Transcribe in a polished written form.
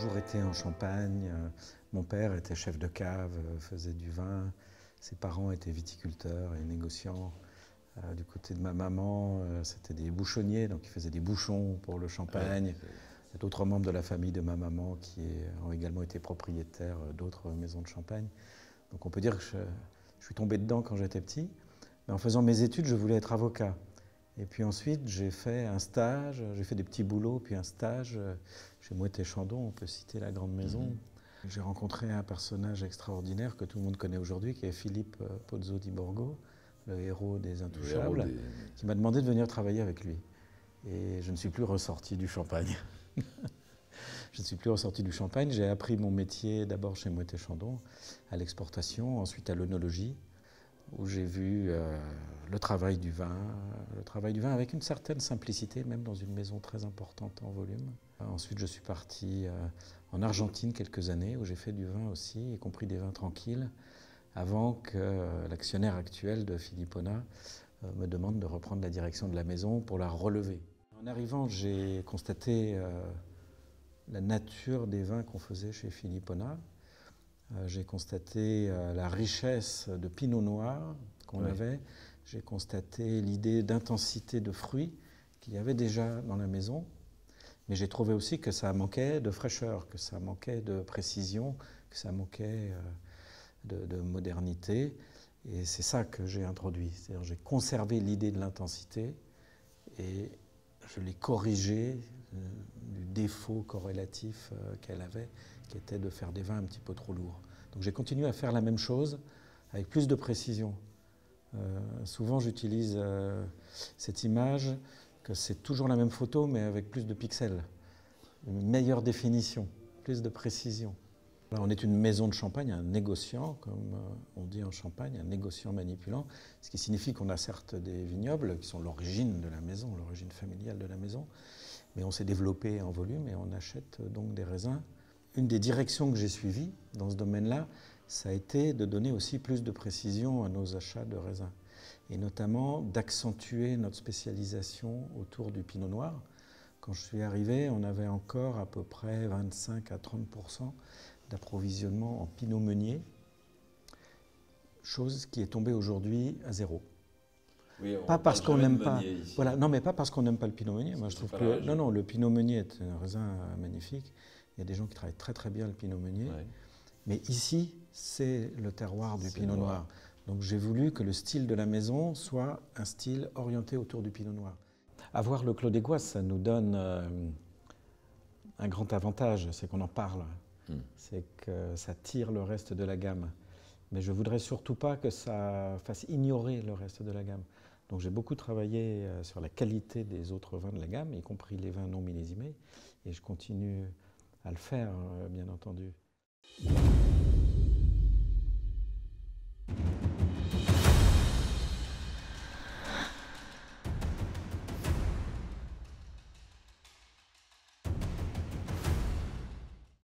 toujours été en Champagne. Mon père était chef de cave, faisait du vin. Ses parents étaient viticulteurs et négociants. Du côté de ma maman, c'était des bouchonniers, donc ils faisaient des bouchons pour le champagne. Il y a d'autres membres de la famille de ma maman qui ont également été propriétaires d'autres maisons de champagne. Donc on peut dire que je suis tombé dedans quand j'étais petit. Mais en faisant mes études, je voulais être avocat. Et puis ensuite, j'ai fait un stage, j'ai fait des petits boulots, puis un stage chez Moët & Chandon, on peut citer la grande maison. J'ai rencontré un personnage extraordinaire que tout le monde connaît aujourd'hui, qui est Philippe Pozzo di Borgo, le héros des Intouchables, qui m'a demandé de venir travailler avec lui. Et je ne suis plus ressorti du Champagne. Je ne suis plus ressorti du Champagne. J'ai appris mon métier d'abord chez Moët & Chandon, à l'exportation, ensuite à l'œnologie, où j'ai vu le travail du vin avec une certaine simplicité, même dans une maison très importante en volume. Ensuite, je suis parti en Argentine quelques années, où j'ai fait du vin aussi, y compris des vins tranquilles, avant que l'actionnaire actuel de Filipona me demande de reprendre la direction de la maison pour la relever. En arrivant, j'ai constaté la nature des vins qu'on faisait chez Filipona. J'ai constaté la richesse de pinot noir qu'on avait. J'ai constaté l'idée d'intensité de fruits qu'il y avait déjà dans la maison. Mais j'ai trouvé aussi que ça manquait de fraîcheur, que ça manquait de précision, que ça manquait de modernité. Et c'est ça que j'ai introduit. C'est-à-dire j'ai conservé l'idée de l'intensité et je l'ai corrigée du défaut corrélatif qu'elle avait, qui était de faire des vins un petit peu trop lourds. Donc j'ai continué à faire la même chose avec plus de précision. Souvent j'utilise cette image que c'est toujours la même photo mais avec plus de pixels, une meilleure définition, plus de précision. Alors, on est une maison de champagne, un négociant, comme on dit en Champagne, un négociant manipulant, ce qui signifie qu'on a certes des vignobles qui sont l'origine de la maison, l'origine familiale de la maison, mais on s'est développé en volume et on achète donc des raisins. Une des directions que j'ai suivies dans ce domaine-là, ça a été de donner aussi plus de précision à nos achats de raisins, et notamment d'accentuer notre spécialisation autour du pinot noir. Quand je suis arrivé, on avait encore à peu près 25 à 30% d'approvisionnement en pinot meunier, chose qui est tombée aujourd'hui à zéro. Oui, pas parce qu'on n'aime pas, voilà, non, mais pas parce qu'on n'aime pas le pinot meunier. Moi, je trouve que non, le pinot meunier est un raisin magnifique. Il y a des gens qui travaillent très très bien le pinot meunier. Ouais. Mais ici, c'est le terroir du pinot noir. Donc j'ai voulu que le style de la maison soit un style orienté autour du pinot noir. Avoir le Clos des Goisses, ça nous donne un grand avantage, c'est qu'on en parle. C'est que ça tire le reste de la gamme. Mais je ne voudrais surtout pas que ça fasse ignorer le reste de la gamme. Donc j'ai beaucoup travaillé sur la qualité des autres vins de la gamme, y compris les vins non millésimés, et je continue à le faire, bien entendu.